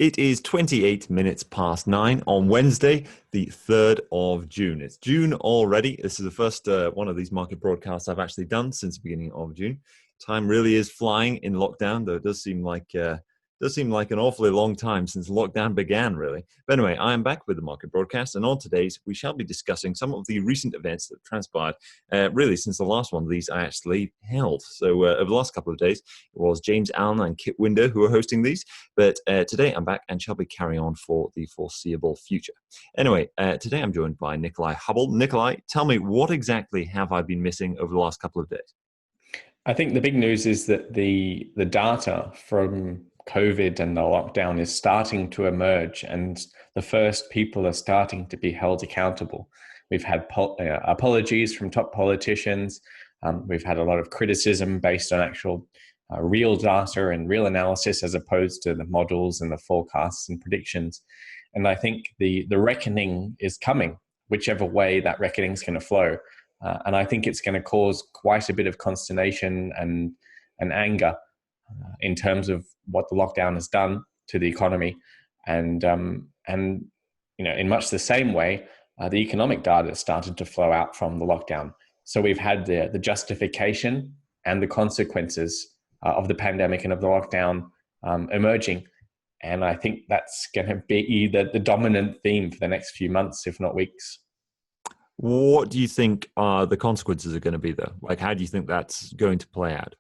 It is 28 minutes past 9 on Wednesday, the 3rd of June. It's June already. This is the first one of these market broadcasts I've actually done since the beginning of June. Time really is flying in lockdown, though it does seem like an awfully long time since lockdown began, really. But anyway, I am back with the market broadcast, and on today's, we shall be discussing some of the recent events that transpired, really since the last one of these I actually held. So over the last couple of days, it was James Allen and Kit Winder who were hosting these, but today I'm back and shall be carrying on for the foreseeable future. Anyway, today I'm joined by Nickolai Hubble. Nickolai, tell me, what exactly have I been missing over the last couple of days? I think the big news is that the data from COVID and the lockdown is starting to emerge, and the first people are starting to be held accountable. We've had apologies from top politicians. We've had a lot of criticism based on actual real data and real analysis, as opposed to the models and the forecasts and predictions. And I think the reckoning is coming, whichever way that reckoning is going to flow. And I think it's going to cause quite a bit of consternation and anger in terms of what the lockdown has done to the economy, and in much the same way, the economic data started to flow out from the lockdown. So we've had the justification and the consequences of the pandemic and of the lockdown emerging, and I think that's going to be the dominant theme for the next few months, if not weeks. What do you think the consequences are going to be, though? Like, how do you think that's going to play out?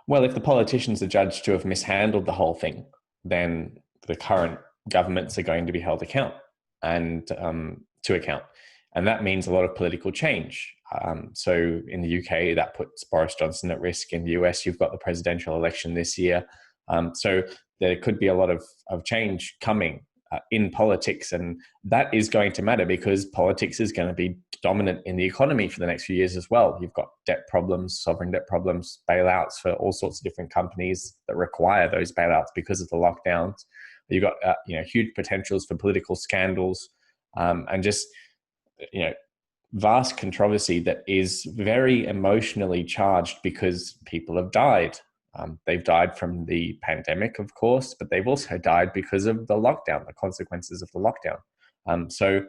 Well, if the politicians are judged to have mishandled the whole thing, then the current governments are going to be held account and to account. And that means a lot of political change. So in the UK, that puts Boris Johnson at risk. In the US, you've got the presidential election this year. So there could be a lot of change coming in politics, and that is going to matter because politics is going to be dominant in the economy for the next few years as well. You've got debt problems, sovereign debt problems, bailouts for all sorts of different companies that require those bailouts because of the lockdowns. You've got huge potentials for political scandals, and just vast controversy that is very emotionally charged because people have died. They've died from the pandemic, of course, but they've also died because of the lockdown, the consequences of the lockdown. So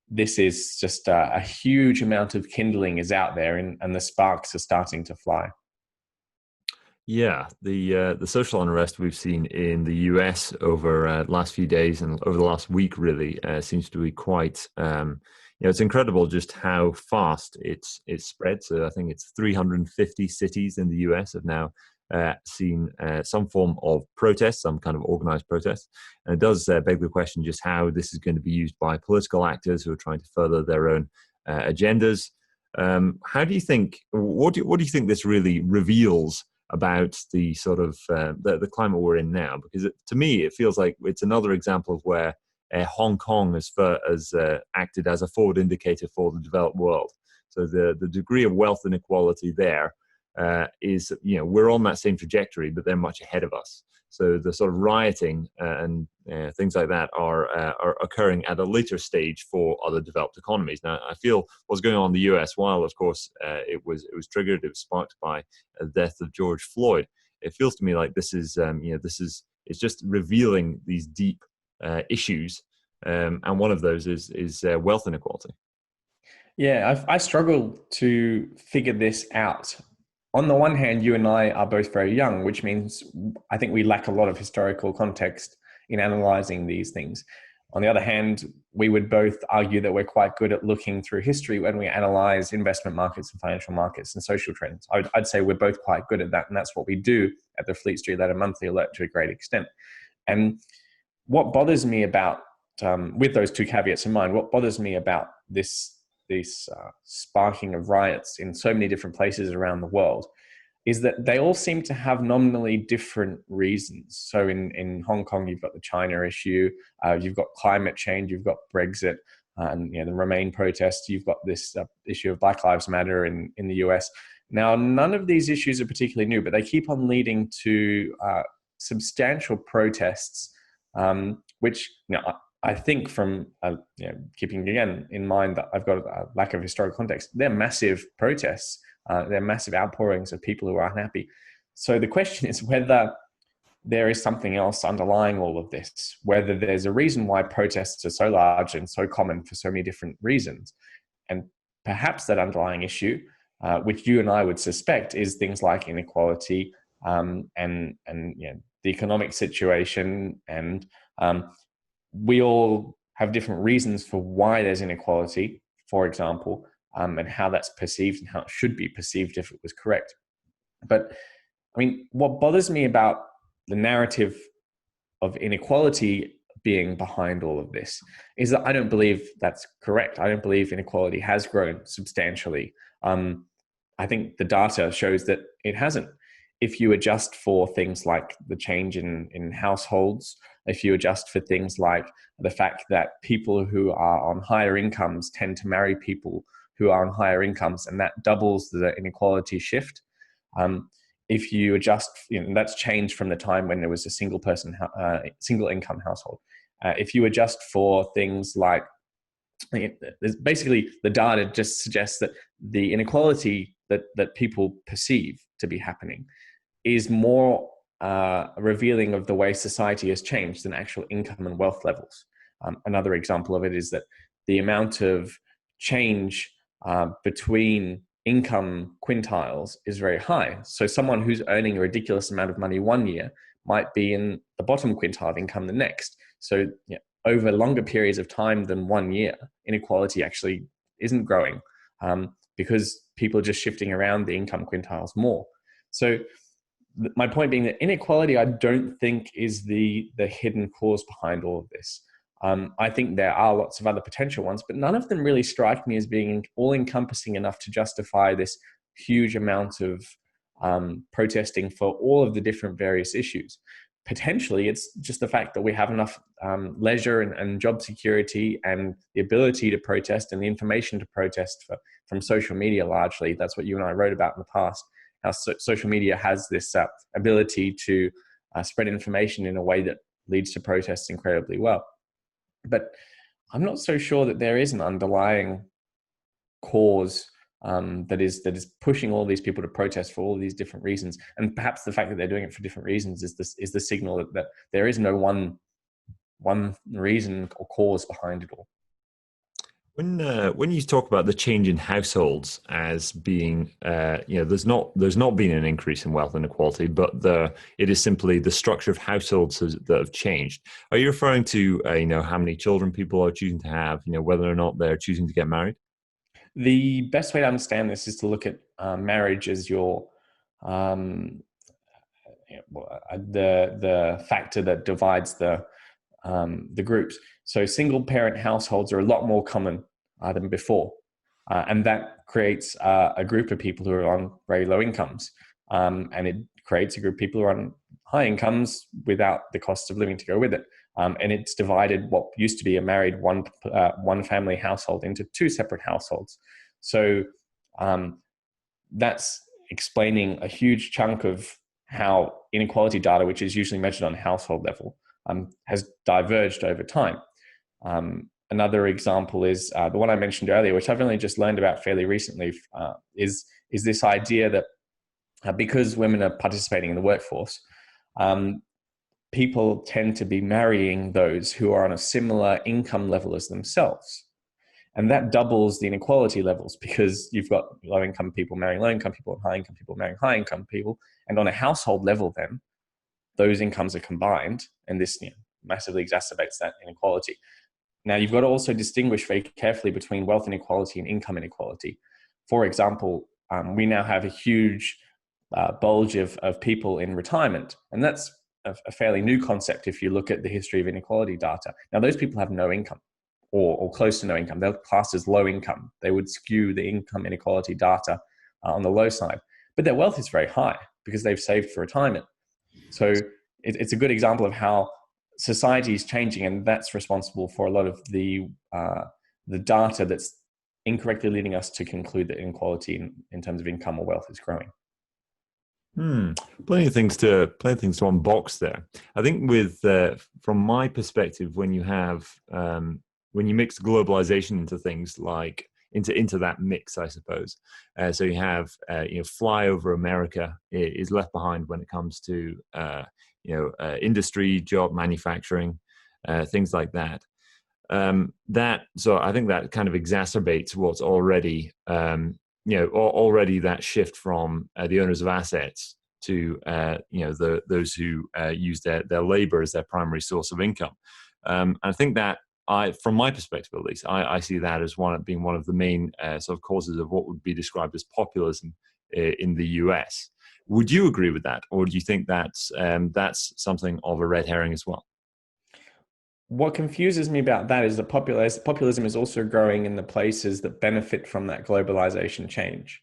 this is just a huge amount of kindling is out there, and the sparks are starting to fly. Yeah, the social unrest we've seen in the US over the last few days and over the last week really seems to be quite. It's incredible just how fast it's spread. So I think it's 350 cities in the US have now seen some form of protest, some kind of organized protest. And it does beg the question just how this is going to be used by political actors who are trying to further their own agendas. How do you think, what do you think this really reveals about the sort of the climate we're in now? Because to me, it feels like it's another example of where Hong Kong has acted as a forward indicator for the developed world. So the degree of wealth inequality there is, we're on that same trajectory, but they're much ahead of us. So the sort of rioting and things like that are occurring at a later stage for other developed economies. Now, I feel what's going on in the US, while of course it was triggered, it was sparked by the death of George Floyd. It feels to me like this is it's just revealing these deep issues, and one of those is wealth inequality. Yeah, I struggle to figure this out. On the one hand, you and I are both very young, which means I think we lack a lot of historical context in analyzing these things. On the other hand, we would both argue that we're quite good at looking through history when we analyze investment markets and financial markets and social trends. I'd say we're both quite good at that, and that's what we do at the Fleet Street Letter Monthly Alert to a great extent. And what bothers me about, with those two caveats in mind, what bothers me about this sparking of riots in so many different places around the world is that they all seem to have nominally different reasons. So in Hong Kong, you've got the China issue, you've got climate change, you've got Brexit, and the Remain protests, you've got this issue of Black Lives Matter in the US. Now, none of these issues are particularly new, but they keep on leading to substantial protests, which I think from keeping again in mind that I've got a lack of historical context, they're massive protests, they're massive outpourings of people who are unhappy. So the question is whether there is something else underlying all of this, whether there's a reason why protests are so large and so common for so many different reasons. And perhaps that underlying issue, which you and I would suspect, is things like inequality, and the economic situation, and we all have different reasons for why there's inequality, for example, and how that's perceived and how it should be perceived if it was correct. But I mean, what bothers me about the narrative of inequality being behind all of this is that I don't believe that's correct. I don't believe inequality has grown substantially. I think the data shows that it hasn't. If you adjust for things like the change in households, if you adjust for things like the fact that people who are on higher incomes tend to marry people who are on higher incomes, and that doubles the inequality shift. If you adjust, that's changed from the time when there was a single income household. If you adjust for things like, basically the data just suggests that the inequality that people perceive to be happening is more revealing of the way society has changed than actual income and wealth levels. Another example of it is that the amount of change between income quintiles is very high. So someone who's earning a ridiculous amount of money one year might be in the bottom quintile of income the next. So over longer periods of time than 1 year, inequality actually isn't growing, because people are just shifting around the income quintiles more. So my point being that inequality, I don't think, is the hidden cause behind all of this. I think there are lots of other potential ones, but none of them really strike me as being all-encompassing enough to justify this huge amount of protesting for all of the different various issues. Potentially, it's just the fact that we have enough leisure and job security and the ability to protest and the information to protest from social media largely. That's what you and I wrote about in the past, how social media has this ability to spread information in a way that leads to protests incredibly well. But I'm not so sure that there is an underlying cause that is pushing all these people to protest for all these different reasons. And perhaps the fact that they're doing it for different reasons is the signal that there is no one reason or cause behind it all. When you talk about the change in households as being, there's not been an increase in wealth inequality, but it is simply the structure of households that have changed. Are you referring to how many children people are choosing to have, whether or not they're choosing to get married? The best way to understand this is to look at marriage as your the factor that divides the groups. So single parent households are a lot more common than before. And that creates a group of people who are on very low incomes. And it creates a group of people who are on high incomes without the cost of living to go with it. And it's divided what used to be a married one family household into two separate households. So that's explaining a huge chunk of how inequality data, which is usually measured on household level, has diverged over time. Another example is the one I mentioned earlier, which I've only just learned about fairly recently, is this idea that because women are participating in the workforce, people tend to be marrying those who are on a similar income level as themselves. And that doubles the inequality levels, because you've got low-income people marrying low-income people and high-income people marrying high-income people. And on a household level, then, those incomes are combined, and this massively exacerbates that inequality. Now, you've got to also distinguish very carefully between wealth inequality and income inequality. For example, we now have a huge bulge of people in retirement, and that's a fairly new concept if you look at the history of inequality data. Now, those people have no income, or close to no income. They're classed as low income. They would skew the income inequality data on the low side. But their wealth is very high because they've saved for retirement. So it's a good example of how society is changing, and that's responsible for a lot of the data that's incorrectly leading us to conclude that inequality in terms of income or wealth is growing. Plenty of things to unbox there. I think from my perspective, when you have when you mix globalization into things like into that mix, I suppose. So you have flyover America is left behind when it comes to industry, job, manufacturing, things like that. So I think that kind of exacerbates what's already already that shift from the owners of assets to those who use their labor as their primary source of income. I think that from my perspective at least, I see that as being one of the main sort of causes of what would be described as populism in the US. Would you agree with that, or do you think that's something of a red herring as well? What confuses me about that is that populism is also growing in the places that benefit from that globalization change.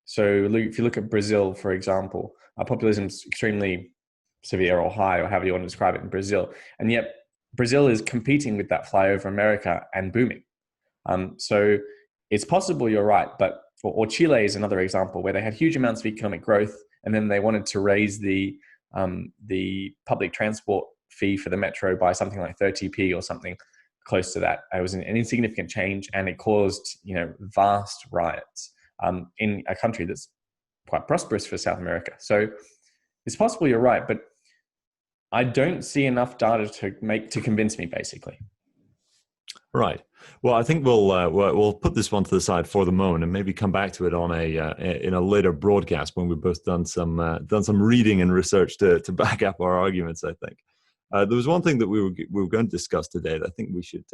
So if you look at Brazil, for example, populism is extremely severe or high, or however you want to describe it in Brazil. And yet Brazil is competing with that flyover America and booming. So it's possible you're right, but or Chile is another example where they had huge amounts of economic growth, and then they wanted to raise the public transport fee for the metro by something like 30p or something close to that. It was an insignificant change, and it caused vast riots in a country that's quite prosperous for South America. So it's possible you're right, but I don't see enough data to convince me, basically. Right. Well, I think we'll put this one to the side for the moment, and maybe come back to it on in a later broadcast when we've both done some reading and research to back up our arguments. I think there was one thing that we were going to discuss today that I think we should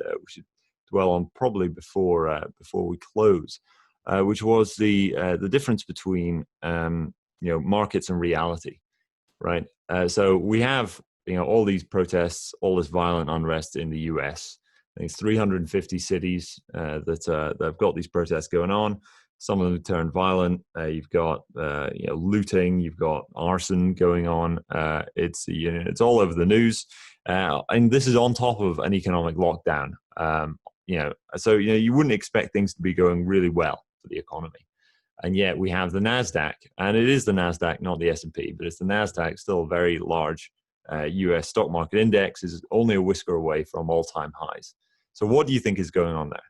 dwell on probably before we close, which was the difference between markets and reality. Right. So we have all these protests, all this violent unrest in the US. I think it's 350 cities that have got these protests going on. Some of them turn violent. You've got looting. You've got arson going on. It's all over the news, and this is on top of an economic lockdown. So you wouldn't expect things to be going really well for the economy, and yet we have the Nasdaq, and it is the Nasdaq, not the S&P, but it's the Nasdaq, still a very large U.S. stock market index, is only a whisker away from all-time highs. So what do you think is going on there?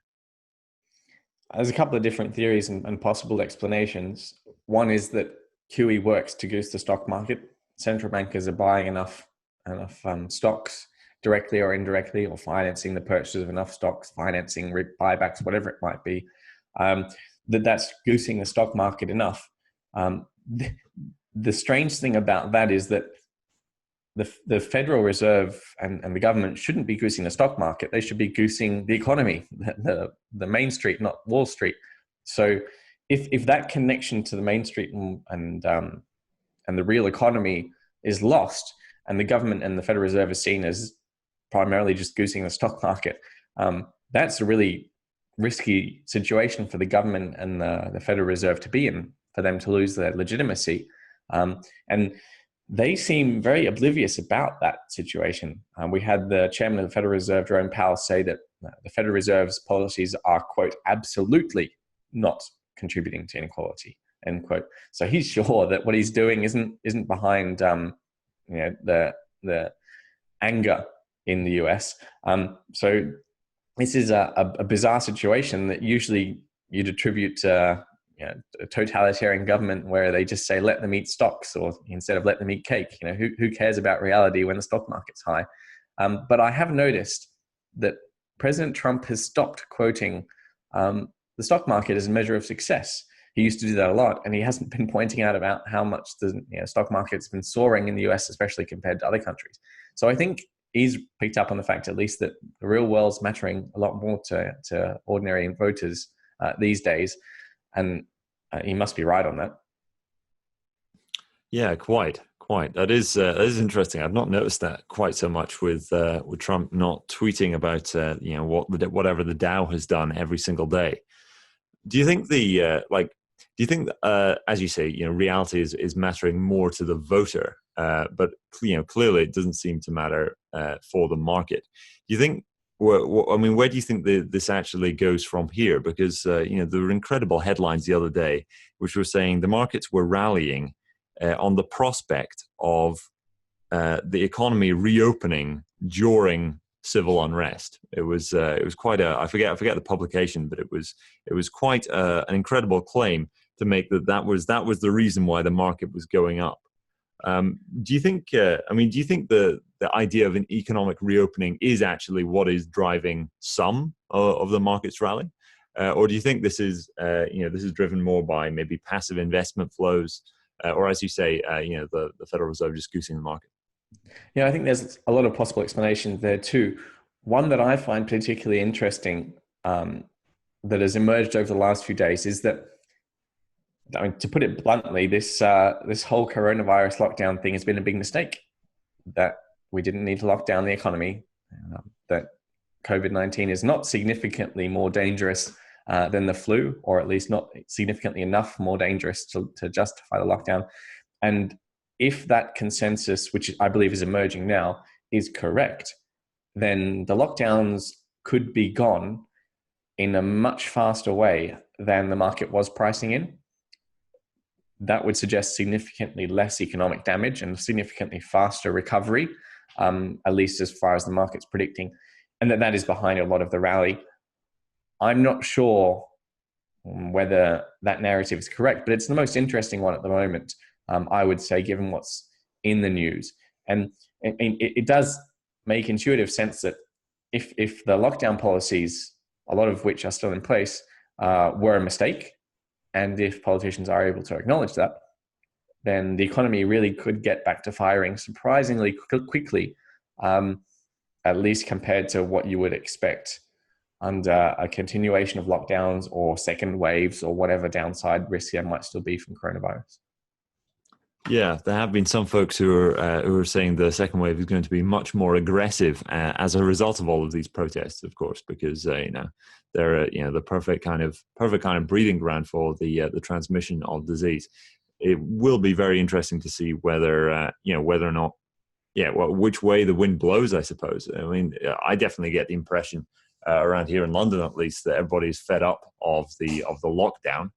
There's a couple of different theories and possible explanations. One is that QE works to goose the stock market. Central bankers are buying enough stocks directly or indirectly, or financing the purchase of enough stocks, financing buybacks, whatever it might be. That's goosing the stock market enough. The strange thing about that is that the Federal Reserve and the government shouldn't be goosing the stock market. They should be goosing the economy, the Main Street, not Wall Street. So if that connection to the Main Street and the real economy is lost, and the government and the Federal Reserve is seen as primarily just goosing the stock market, that's a really risky situation for the government and the Federal Reserve to be in, for them to lose their legitimacy. And they seem very oblivious about that situation. We had the chairman of the Federal Reserve, Jerome Powell, say that the Federal Reserve's policies are, quote, absolutely not contributing to inequality, end quote. So he's sure that what he's doing isn't behind the anger in the US. So this is a bizarre situation that usually you'd attribute to a totalitarian government, where they just say, let them eat stocks, or instead of let them eat cake. Who cares about reality when the stock market's high? But I have noticed that President Trump has stopped quoting the stock market as a measure of success. He used to do that a lot, and he hasn't been pointing out about how much the stock market's been soaring in the US, especially compared to other countries. So I think he's picked up on the fact, at least, that the real world's mattering a lot more to ordinary voters these days. And he must be right on that. Yeah, quite. That is interesting. I've not noticed that quite so much with Trump not tweeting about whatever the Dow has done every single day. Do you think as you say, reality is mattering more to the voter, but clearly it doesn't seem to matter for the market. Do you think? Where do you think this actually goes from here? Because there were incredible headlines the other day, which were saying the markets were rallying on the prospect of the economy reopening during civil unrest. It was quite I forget the publication, but it was quite an incredible claim to make that was the reason why the market was going up. Do you think? Do you think the idea of an economic reopening is actually what is driving some of the market's rally, or do you think this is this is driven more by maybe passive investment flows, or as you say, the Federal Reserve just goosing the market? Yeah, I think there's a lot of possible explanations there too. One that I find particularly interesting, that has emerged over the last few days is that, I mean, to put it bluntly, this whole coronavirus lockdown thing has been a big mistake. That we didn't need to lock down the economy. That COVID-19 is not significantly more dangerous than the flu, or at least not significantly enough more dangerous to justify the lockdown. And if that consensus, which I believe is emerging now, is correct, then the lockdowns could be gone in a much faster way than the market was pricing in. That would suggest significantly less economic damage and significantly faster recovery, at least as far as the market's predicting, and that is behind a lot of the rally. I'm not sure whether that narrative is correct, but it's the most interesting one at the moment, I would say, given what's in the news. And it does make intuitive sense that if the lockdown policies, a lot of which are still in place, were a mistake, and if politicians are able to acknowledge that, then the economy really could get back to firing surprisingly quickly, at least compared to what you would expect under a continuation of lockdowns or second waves or whatever downside risk there might still be from coronavirus. Yeah, there have been some folks who are saying the second wave is going to be much more aggressive as a result of all of these protests, of course, because they're the perfect kind of breeding ground for the transmission of disease. It will be very interesting to see whether whether or not which way the wind blows, I suppose. I mean, I definitely get the impression around here in London, at least, that everybody's fed up of the lockdown.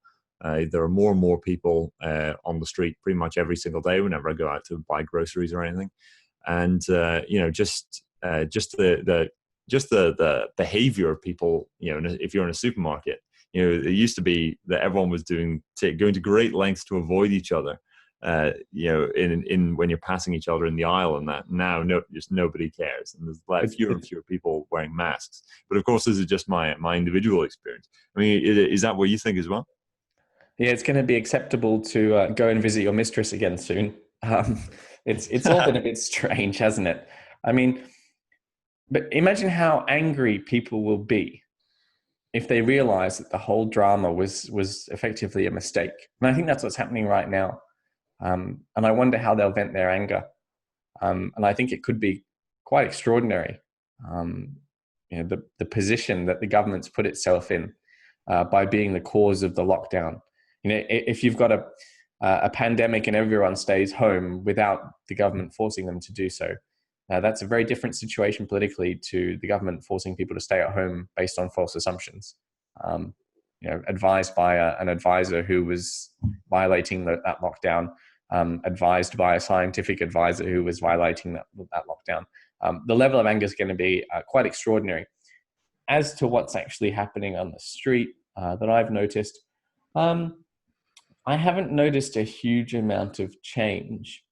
There are more and more people on the street pretty much every single day whenever I go out to buy groceries or anything, and just the behavior of people. If you're in a supermarket, it used to be that everyone was going to great lengths to avoid each other. In when you're passing each other in the aisle, and that now just nobody cares, and there's fewer and fewer people wearing masks. But of course, this is just my individual experience. I mean, is that what you think as well? Yeah, it's going to be acceptable to go and visit your mistress again soon. It's all been a bit strange, hasn't it? I mean, but imagine how angry people will be if they realize that the whole drama was effectively a mistake. And I think that's what's happening right now. And I wonder how they'll vent their anger. And I think it could be quite extraordinary. The position that the government's put itself in by being the cause of the lockdown. If you've got a pandemic and everyone stays home without the government forcing them to do so, that's a very different situation politically to the government forcing people to stay at home based on false assumptions. Advised by an advisor who was violating that lockdown, advised by a scientific advisor who was violating that lockdown. The level of anger is going to be quite extraordinary. As to what's actually happening on the street that I've noticed, I haven't noticed a huge amount of change,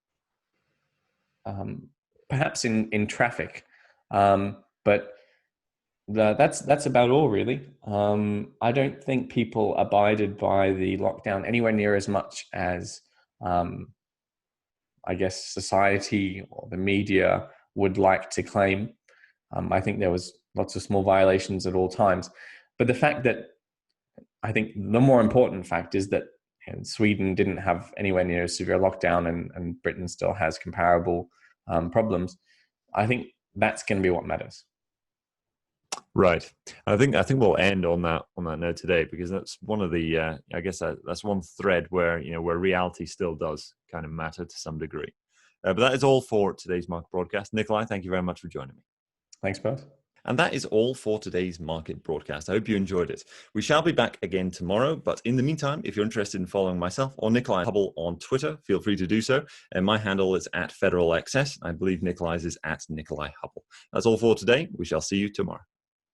perhaps in traffic, but that's about all really. I don't think people abided by the lockdown anywhere near as much as I guess society or the media would like to claim. I think there was lots of small violations at all times, but the fact that I think the more important fact is that Sweden didn't have anywhere near a severe lockdown, and Britain still has comparable problems. I think that's going to be what matters. Right. I think we'll end on that note today, because that's one of the I guess that's one thread where where reality still does kind of matter to some degree. But that is all for today's market broadcast. Nickolai, thank you very much for joining me. Thanks, both. And that is all for today's market broadcast. I hope you enjoyed it. We shall be back again tomorrow, but in the meantime, if you're interested in following myself or Nickolai Hubble on Twitter, feel free to do so. And my handle is @FederalXS. I believe Nickolai's is @Nickolai Hubble. That's all for today. We shall see you tomorrow.